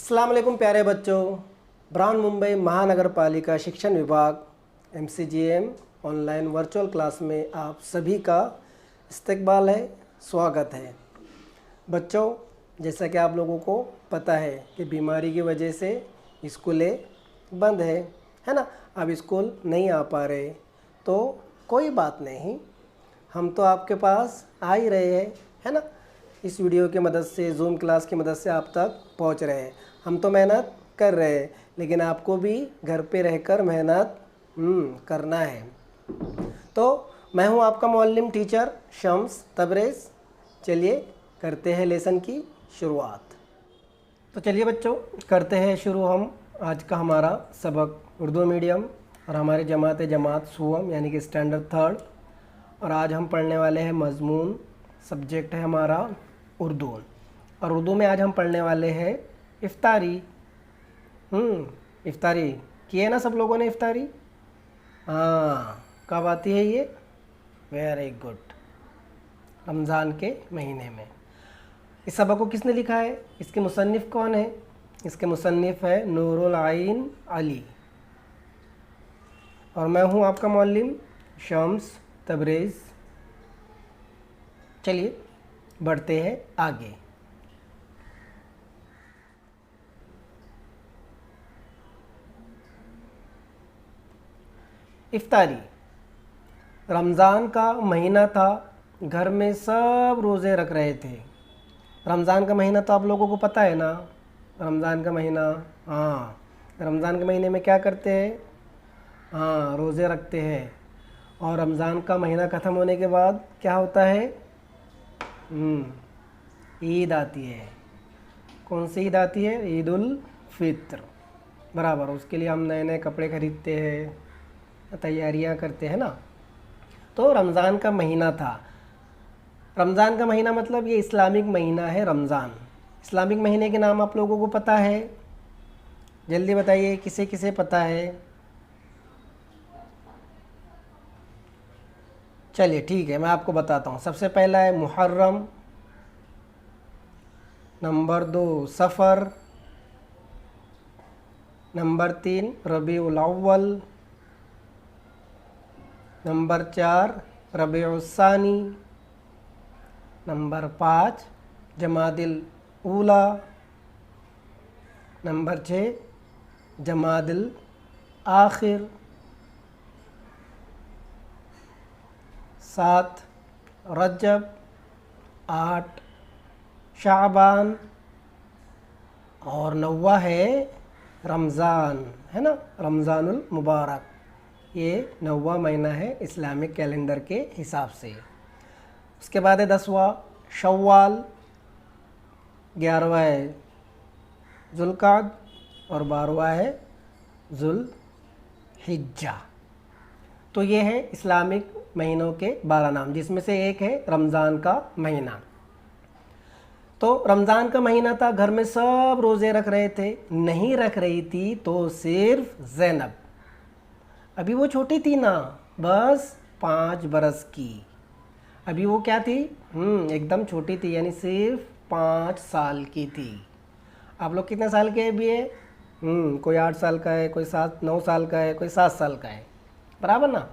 अस्सलाम वालेकुम प्यारे बच्चों। ब्रांड मुंबई महानगर पालिका शिक्षण विभाग MCGM ऑनलाइन वर्चुअल क्लास में आप सभी का इस्तकबाल है, स्वागत है। बच्चों, जैसा कि आप लोगों को पता है कि बीमारी की वजह से स्कूलें बंद है ना। अब स्कूल नहीं आ पा रहे तो कोई बात नहीं, हम तो आपके पास आ ही रहे हैं, है ना। इस वीडियो की मदद से, जूम क्लास की मदद से आप तक पहुंच रहे हैं। हम तो मेहनत कर रहे हैं, लेकिन आपको भी घर पे रहकर मेहनत करना है। तो मैं हूं आपका मौल्लिम टीचर शम्स तबरेज़। चलिए करते हैं लेसन की शुरुआत। तो चलिए बच्चों, करते हैं शुरू हम आज का हमारा सबक उर्दू मीडियम और हमारी जमात सुवम यानी कि स्टैंडर्ड 3। और आज हम पढ़ने वाले हैं मज़मून, सब्जेक्ट है हमारा उर्दू। और उर्दू में आज हम पढ़ने वाले हैं इफ्तारी। इफ्तारी की है ना सब लोगों ने इफ्तारी? हाँ, कब आती है ये? वेरी गुड, रमज़ान के महीने में। इस सबक को किसने लिखा है? इसके मुसन्निफ़ कौन है? इसके मुसन्निफ़ है नूरुल आइन अली। और मैं हूँ आपका मौल्लिम शम्स तबरेज़। चलिए बढ़ते हैं आगे। इफ्तारी, रमज़ान का महीना था, घर में सब रोज़े रख रहे थे। रमज़ान का महीना तो आप लोगों को पता है ना। रमज़ान का महीना, हाँ, रमज़ान के महीने में क्या करते हैं? हाँ, रोज़े रखते हैं। और रमज़ान का महीना ख़त्म होने के बाद क्या होता है? ईद आती है। कौन सी ईद आती है? ईद उल फित्र, बराबर। उसके लिए हम नए नए कपड़े ख़रीदते हैं, तैयारियां करते हैं ना। तो रमज़ान का महीना था। रमज़ान का महीना मतलब ये इस्लामिक महीना है रमज़ान। इस्लामिक महीने के नाम आप लोगों को पता है? जल्दी बताइए, किसे किसे पता है? चलिए ठीक है, मैं आपको बताता हूँ। सबसे पहला है मुहर्रम, नंबर 2 सफ़र, नंबर 3 रबीउल अव्वल, नंबर 4 रबीउल सानी, नंबर 5 जमादिल ऊला, नंबर 6 जमादिल आखिर, 7 रजब, 8 शाबान और 9वां है रमज़ान, है ना, रमज़ानुल मुबारक। ये 9वां महीना है इस्लामिक कैलेंडर के हिसाब से। उसके बाद है 10वां शव्वाल, 11वां है जुल्काद और 12वां है जुल्हिज्जा। तो ये है इस्लामिक महीनों के 12 नाम, जिसमें से एक है रमज़ान का महीना। तो रमज़ान का महीना था, घर में सब रोज़े रख रहे थे। नहीं रख रही थी तो सिर्फ ज़ैनब। अभी वो छोटी थी ना, बस 5 बरस की। अभी वो क्या थी? एकदम छोटी थी, यानी सिर्फ 5 साल की थी। आप लोग कितने साल के अभी है? कोई 8 साल का है, कोई 9 साल का है, कोई 7 साल का है, बराबर ना।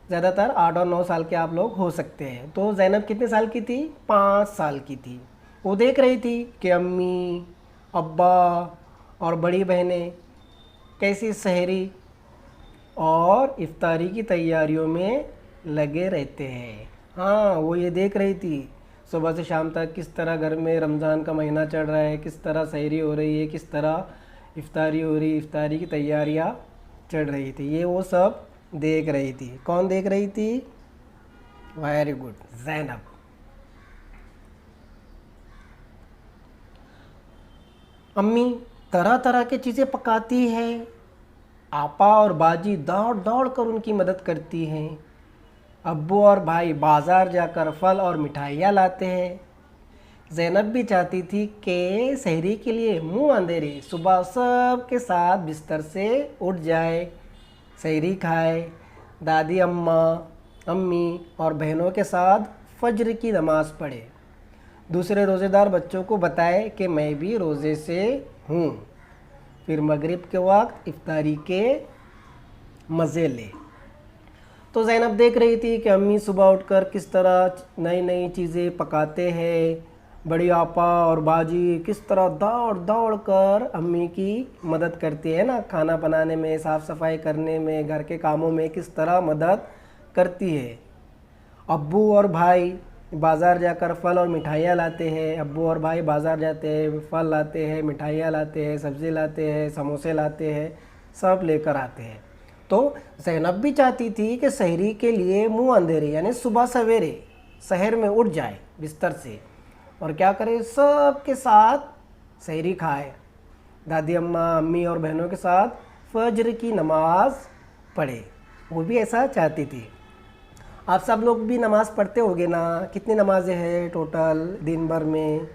ज़्यादातर 8 और 9 साल के आप लोग हो सकते हैं। तो ज़ैनब कितने साल की थी? 5 साल की थी। वो देख रही थी कि अम्मी, अब्बा और बड़ी बहनें कैसी सहरी और इफ्तारी की तैयारियों में लगे रहते हैं। हाँ, वो ये देख रही थी सुबह से शाम तक किस तरह घर में रमज़ान का महीना चल रहा है, किस तरह सहरी हो रही है, किस तरह इफ्तारी हो रही, इफ्तारी की तैयारियाँ चल रही थी। ये वो सब देख रही थी। कौन देख रही थी? Very good, Zainab. अम्मी तरह तरह की चीज़ें पकाती है। आपा और बाजी दौड़ दौड़ कर उनकी मदद करती हैं। अब्बू और भाई बाज़ार जाकर फल और मिठाइयाँ लाते हैं। ज़ैनब भी चाहती थी कि सहरी के लिए मुंह अंधेरे सुबह सब के साथ बिस्तर से उठ जाए, सहरी खाए, दादी अम्मा, अम्मी और बहनों के साथ फज्र की नमाज़ पढ़े। दूसरे रोज़ेदार बच्चों को बताए कि मैं भी रोज़े से हूँ, फिर मगरिब के वक्त इफ्तारी के मज़े ले। तो ज़ैनब देख रही थी कि अम्मी सुबह उठकर किस तरह नई नई चीज़ें पकाते हैं, बड़ी आपा और बाजी किस तरह दौड़ दौड़ कर अम्मी की मदद करती है ना, खाना बनाने में, साफ़ सफाई करने में, घर के कामों में किस तरह मदद करती है। अब्बू और भाई बाज़ार जाकर फल और मिठाइयाँ लाते हैं। अब्बू और भाई बाज़ार जाते हैं, फल लाते हैं, मिठाइयाँ लाते हैं, सब्ज़ी लाते हैं, समोसे लाते हैं, सब लेकर आते हैं। तो ज़ैनब भी चाहती थी कि सहरी के लिए मुंह अंधेरे यानी सुबह सवेरे शहर में उठ जाए बिस्तर से और क्या करे, सब के साथ सहरी खाए, दादी अम्मा, अम्मी और बहनों के साथ फजर की नमाज पढ़े। वो भी ऐसा चाहती थी। आप सब लोग भी नमाज़ पढ़ते होगे ना? कितनी नमाज़ें हैं टोटल दिन भर में?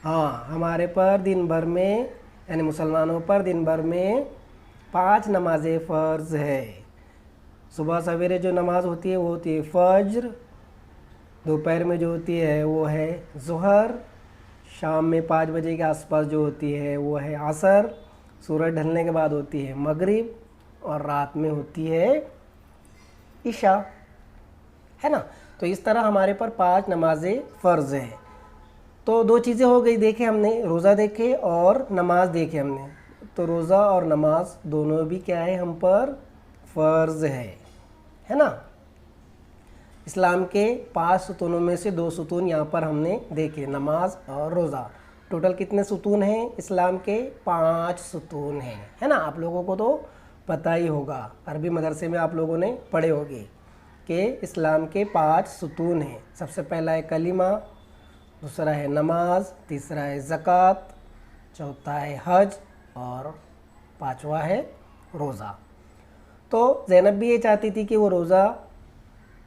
हाँ, हमारे पर दिन भर में यानी मुसलमानों पर दिन भर में 5 नमाज़ें फ़र्ज़ है। सुबह सवेरे जो नमाज़ होती है वो होती है फ़ज्र, दोपहर में जो होती है वो है ज़ुहर, शाम में 5 बजे के आसपास जो होती है वो है असर, सूरज ढलने के बाद होती है मगरिब और रात में होती है इशा, है ना। तो इस तरह हमारे पर 5 नमाज़ें फ़र्ज़ हैं। तो 2 चीज़ें हो गई, देखे हमने, रोज़ा देखे और नमाज देखे हमने। तो रोज़ा और नमाज दोनों भी क्या है, हम पर फ़र्ज़ है ना। इस्लाम के 5 सुतूनों में से 2 सुतून यहाँ पर हमने देखे, नमाज और रोज़ा। टोटल कितने सुतून हैं इस्लाम के? 5 सुतून हैं, है ना। आप लोगों को तो पता ही होगा, अरबी मदरसे में आप लोगों ने पढ़े होंगे कि इस्लाम के 5 सुतून हैं। सबसे पहला है कलिमा, दूसरा है नमाज, तीसरा है ज़कात, चौथा है हज और 5वां है रोज़ा। तो ज़ैनब भी ये चाहती थी कि वो रोज़ा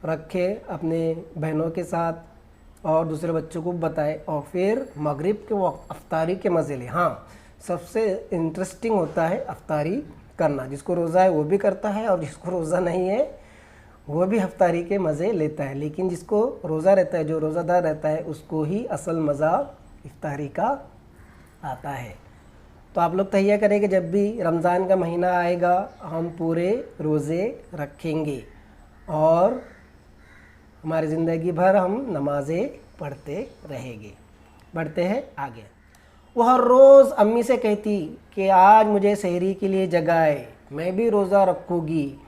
रखे अपने बहनों के साथ और दूसरे बच्चों को बताए और फिर मगरिब के वक्त अफ्तारी के मज़े ले। हाँ, सबसे इंटरेस्टिंग होता है अफ्तारी करना। जिसको रोज़ा है वो भी करता है और जिसको रोज़ा नहीं है वो भी अफ्तारी के मज़े लेता है, लेकिन जिसको रोज़ा रहता है, जो रोज़ादार रहता है, उसको ही असल मज़ा इफ्तारी का आता है। तो आप लोग तैयार करें कि जब भी रमज़ान का महीना आएगा हम पूरे रोज़े रखेंगे और हमारी ज़िंदगी भर हम नमाज़ें पढ़ते रहेंगे। बढ़ते हैं आगे। वो हर रोज़ अम्मी से कहती कि आज मुझे सहरी के लिए जगाए, मैं भी रोज़ा रखूँगी।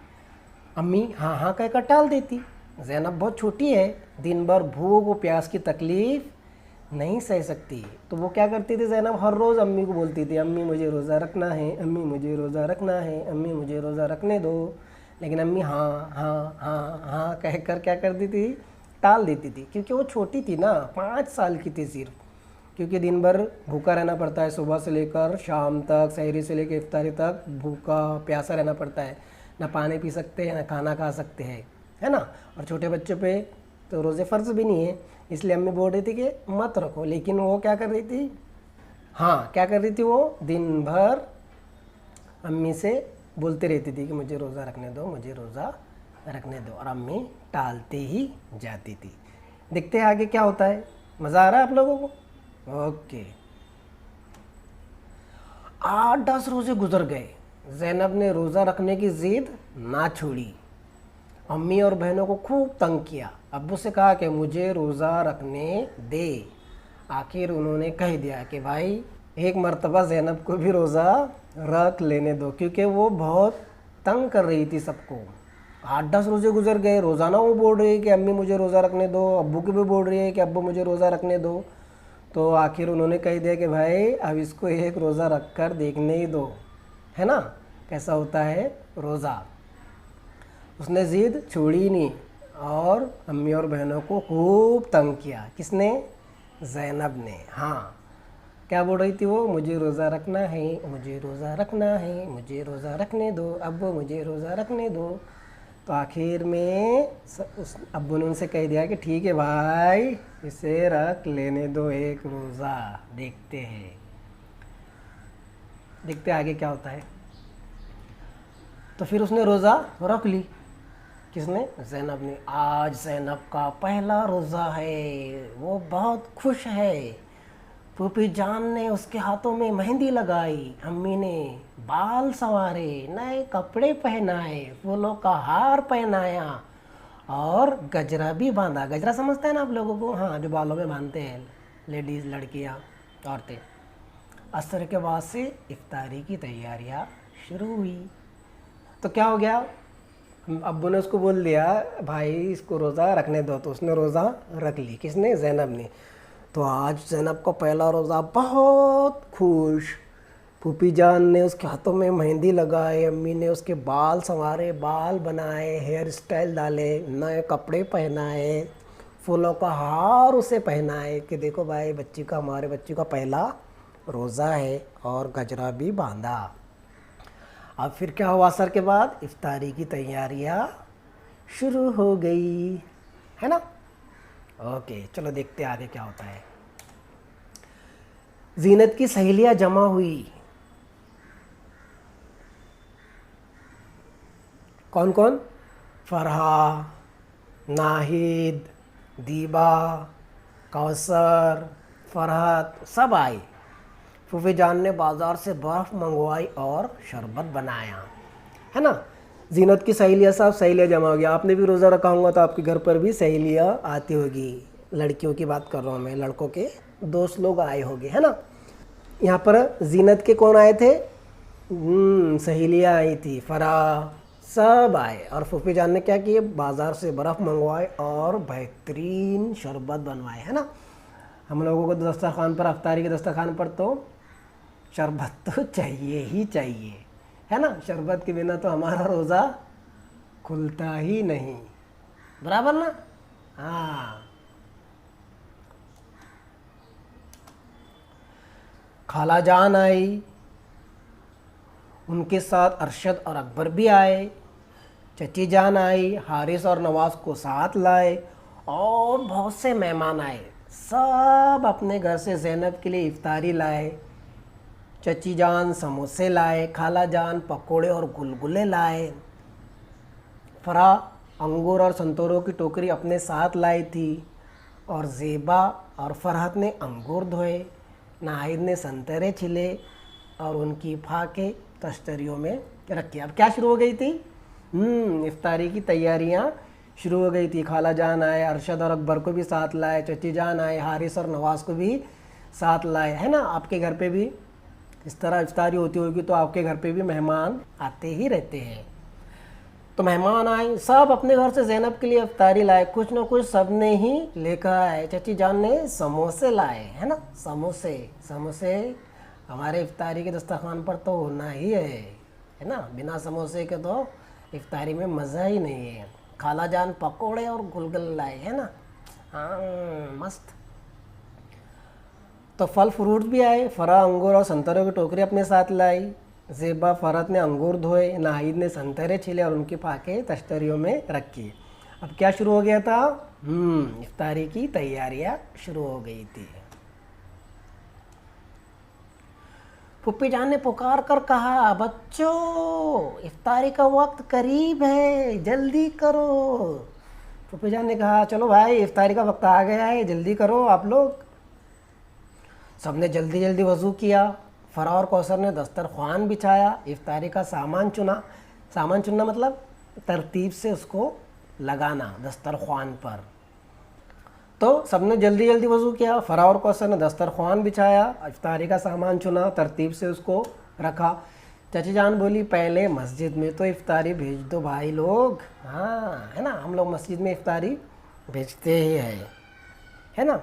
अम्मी हाँ हाँ कहकर टाल देती। ज़ैनब बहुत छोटी है, दिन भर भूख व प्यास की तकलीफ़ नहीं सह सकती। तो वो क्या करती थी, ज़ैनब हर रोज़ अम्मी को बोलती थी, अम्मी मुझे रोज़ा रखना है, अम्मी मुझे रोज़ा रखना है, अम्मी मुझे रोज़ा रखने दो। लेकिन अम्मी हाँ हाँ हाँ हाँ कहकर क्या करती थी, टाल देती थी, क्योंकि वो छोटी थी ना, 5 साल की थी सिर्फ। क्योंकि दिन भर भूखा रहना पड़ता है, सुबह से लेकर शाम तक, सहरी से लेकर इफ्तारी तक भूखा प्यासा रहना पड़ता है। ना पानी पी सकते हैं ना खाना खा सकते हैं, है ना। और छोटे बच्चों पे तो रोज़े फ़र्ज़ भी नहीं है, इसलिए अम्मी बोल रही थी कि मत रखो। लेकिन वो क्या कर रही थी, हाँ क्या कर रही थी, वो दिन भर अम्मी से बोलती रहती थी कि मुझे रोज़ा रखने दो, मुझे रोज़ा रखने दो, और अम्मी टालते ही जाती थी। देखते हैं आगे क्या होता है। मज़ा आ रहा है आप लोगों को? ओके। 8-10 रोज़े गुजर गए, ज़ैनब ने रोज़ा रखने की ज़िद ना छोड़ी। अम्मी और बहनों को खूब तंग किया, अब्बू से कहा कि मुझे रोज़ा रखने दे। आखिर उन्होंने कह दिया कि भाई एक मर्तबा ज़ैनब को भी रोज़ा रख लेने दो, क्योंकि वो बहुत तंग कर रही थी सबको। 8-10 रोज़े गुजर गए, रोज़ाना वो बोल रही है कि अम्मी मुझे रोज़ा रखने दो, अब्बू की भी बोल रही है कि अब्बू मुझे रोज़ा रखने दो। तो आखिर उन्होंने कह दिया कि भाई अब इसको एक रोज़ा रख कर देखने ही दो, है ना, कैसा होता है रोज़ा। उसने ज़िद छोड़ी नहीं और अम्मी और बहनों को खूब तंग किया। किसने? ज़ैनब ने। हाँ, क्या बोल रही थी वो, मुझे रोज़ा रखना है, मुझे रोज़ा रखना है, मुझे रोज़ा रखने दो, अब्बू मुझे रोज़ा रखने दो। तो आखिर में उस अब्बू ने उनसे कह दिया कि ठीक है भाई, इसे रख लेने दो एक रोज़ा, देखते हैं आगे क्या होता है। तो फिर उसने रोज़ा रख ली। किसने? ज़ैनब ने। आज ज़ैनब का पहला रोज़ा है, वो बहुत खुश है, फूफी जान ने उसके हाथों में मेहंदी लगाई, अम्मी ने बाल संवारे, नए कपड़े पहनाए, फूलों का हार पहनाया और गजरा भी बांधा। गजरा समझते हैं ना आप लोगों को? हाँ, जो बालों में बांधते हैं लेडीज़, लड़कियाँ, औरतें। असर के बाद से इफ्तारी की तैयारियाँ शुरू हुई। तो क्या हो गया, अब्बू ने उसको बोल दिया भाई इसको रोज़ा रखने दो, तो उसने रोज़ा रख ली। किसने? ज़ैनब ने। तो आज ज़ैनब का पहला रोज़ा, बहुत खुश। फूफी जान ने उसके हाथों में मेहंदी लगाए, अम्मी ने उसके बाल संवारे, बाल बनाए, हेयर स्टाइल डाले, नए कपड़े पहनाए, फूलों का हार उसे पहनाए कि देखो भाई बच्ची का, हमारे बच्ची का पहला रोज़ा है, और गजरा भी बांधा। अब फिर क्या हुआ? असर के बाद इफ्तारी की तैयारियां शुरू हो गई, है ना? ओके, चलो देखते हैं आगे क्या होता है। जीनत की सहेलियां जमा हुई। कौन कौन? फरहा, नाहिद, दीबा, कौसर, फरहत, सब आई। फूफी जान ने बाज़ार से बर्फ़ मंगवाई और शरबत बनाया, है ना? जीनत की सहेलियाँ, सब सहेलियाँ जमा हो गया। आपने भी रोज़ा रखा होगा तो आपके घर पर भी सहेलियाँ आती होगी। लड़कियों की बात कर रहा हूँ मैं, लड़कों के दोस्त लोग आए होंगे, है ना? यहाँ पर जीनत के कौन आए थे? सहेलियाँ आई थी, फराह, सब आए। और फूफी जान ने क्या किए? बाज़ार से बर्फ़ मंगवाए और बेहतरीन शरबत बनवाए, है ना? हम लोगों को दस्तरखान पर, अफ्तारी के दस्तरखान पर तो शरबत तो चाहिए ही चाहिए, है ना? शरबत के बिना तो हमारा रोज़ा खुलता ही नहीं, बराबर ना? हाँ। खाला जान आई, उनके साथ अरशद और अकबर भी आए। चची जान आई, हारिस और नवाज को साथ लाए, और बहुत से मेहमान आए। सब अपने घर से ज़ैनब के लिए इफ्तारी लाए। चची जान समोसे लाए, खाला जान पकोड़े और गुलगुले लाए। फरा अंगूर और संतरों की टोकरी अपने साथ लाई थी, और ज़ेबा और फरहत ने अंगूर धोए। नाहिद ने संतरे छिले और उनकी फाके तश्तरियों में रखी। अब क्या शुरू हो गई थी? इफ्तारी की तैयारियां शुरू हो गई थी। खाला जान आए, अरशद और अकबर को भी साथ लाए, चची जान आए, हारिस और नवाज को भी साथ लाए, है ना? आपके घर पे भी इस तरह इफ्तारी होती होगी, तो आपके घर पे भी मेहमान आते ही रहते हैं। तो मेहमान आए, सब अपने घर से ज़ैनब के लिए इफ्तारी लाए, कुछ ना कुछ सब ने ही लेकर आए। चची जान ने समोसे लाए, है ना? समोसे, समोसे हमारे इफ्तारी के दस्तरखान पर तो होना ही है ना? बिना समोसे के तो इफ्तारी में मज़ा ही नहीं है। खाला जान पकोड़े और गुलगुले लाए, है ना? हाँ, मस्त। तो फल फ्रूट भी आए। फरा अंगूर और संतरों की टोकरी अपने साथ लाई। ज़ेबा फरहत ने अंगूर धोए, नाहिद ने संतरे छिले और उनकी फाके तश्तरियों में रखी। अब क्या शुरू हो गया था? इफ्तारी की तैयारियां शुरू हो गई थी। फूफी जान ने पुकार कर कहा, बच्चों इफ्तारी का वक्त करीब है, जल्दी करो। फूफी जान ने कहा, चलो भाई इफ्तारी का वक्त आ गया है, जल्दी करो आप लोग। सबने जल्दी जल्दी वज़ू किया। फरा और कौसर ने दस्तरख्वान बिछाया, इफ्तारी का सामान चुना। सामान चुनना मतलब तरतीब से उसको लगाना दस्तरख्वान पर। तो सबने जल्दी जल्दी वज़ू किया। फरा और कौसर ने दस्तरख्वान बिछाया, इफ्तारी का सामान चुना, तरतीब से उसको रखा। चाची जान बोली, पहले मस्जिद में तो इफ्तारी भेज दो भाई लोग। हाँ, है ना? हम लोग मस्जिद में इफ्तारी भेजते ही है ना?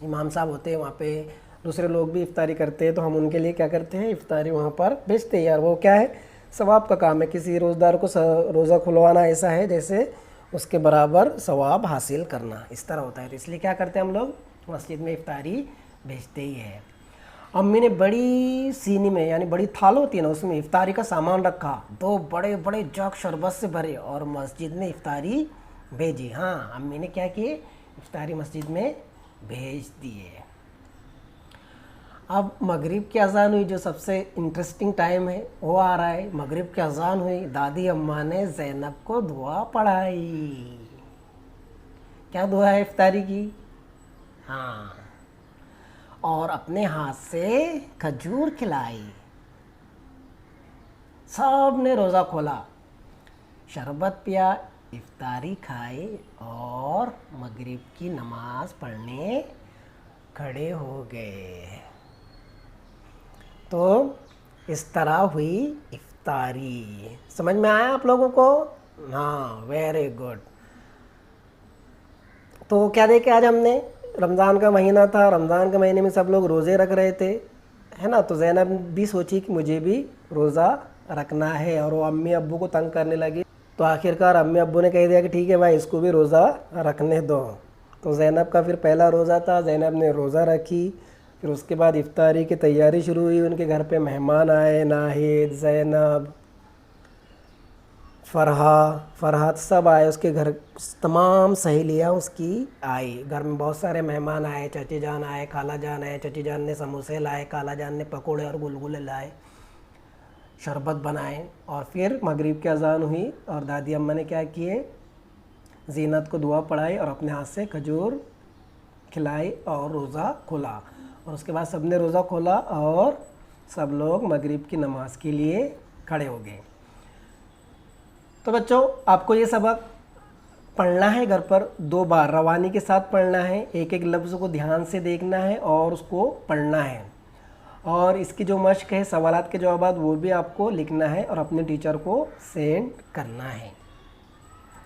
इमाम साहब होते हैं वहाँ पे, दूसरे लोग भी इफ्तारी करते हैं, तो हम उनके लिए क्या करते हैं? इफ्तारी वहाँ पर भेजते हैं। यार वो क्या है? सवाब का काम है। किसी रोज़दार को रोज़ा खुलवाना ऐसा है जैसे उसके बराबर सवाब हासिल करना, इस तरह होता है। तो इसलिए क्या करते हैं हम लोग? मस्जिद में इफ्तारी भेजते ही है। अम्मी ने बड़ी सीनी में, यानी बड़ी थाल होती है ना, उसमें इफ्तारी का सामान रखा। 2 बड़े बड़े जग शरबत से भरे और मस्जिद में इफ्तारी भेजी। हाँ, अम्मी ने क्या किए? इफ्तारी मस्जिद में भेज दिए। अब मगरिब की अज़ान हुई, जो सबसे इंटरेस्टिंग टाइम है वो आ रहा है। मगरिब की अज़ान हुई, दादी अम्मा ने ज़ैनब को दुआ पढ़ाई। क्या दुआ है इफ्तारी की? हाँ, और अपने हाथ से खजूर खिलाई। सब ने रोज़ा खोला, शरबत पिया, इफ्तारी खाई और मगरिब की नमाज पढ़ने खड़े हो गए। तो इस तरह हुई इफ्तारी। समझ में आया आप लोगों को? हाँ, वेरी गुड। तो क्या देखे आज हमने, रमज़ान का महीना था, रमज़ान के महीने में सब लोग रोज़े रख रहे थे, है ना। तो ज़ैनब भी सोची कि मुझे भी रोज़ा रखना है, और वो अम्मी अब्बू को तंग करने लगी। तो आखिरकार अम्मी अब्बू ने कह दिया कि ठीक है भाई, इसको भी रोज़ा रखने दो। तो ज़ैनब का फिर पहला रोज़ा था, ज़ैनब ने रोज़ा रखी। फिर उसके बाद इफ्तारी की तैयारी शुरू हुई। उनके घर पे मेहमान आए, नाहिद, ज़ैनब, फरहाद सब आए उसके घर। तमाम सहेलियाँ उसकी आई। घर में बहुत सारे मेहमान आए, चाची जान आए, खाला जान आए। चाची जान ने समोसे लाए, खाला जान ने पकोड़े और गुलगुले लाए, शरबत बनाए। और फिर मगरिब की अजान हुई और दादी अम्मा ने क्या किए, जीनत को दुआ पढ़ाई और अपने हाथ से खजूर खिलाई और रोज़ा खोला। और उसके बाद सब ने रोज़ा खोला और सब लोग मगरिब की नमाज के लिए खड़े हो गए। तो बच्चों, आपको ये सबक पढ़ना है घर पर 2 बार, रवानी के साथ पढ़ना है। एक एक लफ्ज़ को ध्यान से देखना है और उसको पढ़ना है। और इसकी जो मश्क है, सवालात के जवाब, वो भी आपको लिखना है और अपने टीचर को सेंड करना है।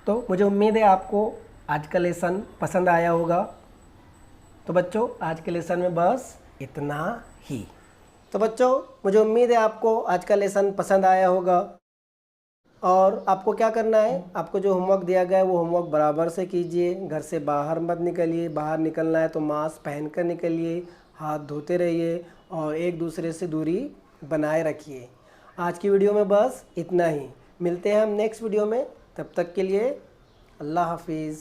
तो मुझे उम्मीद है आपको आज का लेसन पसंद आया होगा। तो बच्चों, आज के लेसन में बस इतना ही। तो बच्चों, मुझे उम्मीद है आपको आज का लेसन पसंद आया होगा। और आपको क्या करना है, आपको जो होमवर्क दिया गया है वो होमवर्क बराबर से कीजिए। घर से बाहर मत निकलिए, बाहर निकलना है तो मास्क पहन कर निकलिए, हाथ धोते रहिए और एक दूसरे से दूरी बनाए रखिए। आज की वीडियो में बस इतना ही। मिलते हैं हम नेक्स्ट वीडियो में, तब तक के लिए अल्लाह हाफिज़।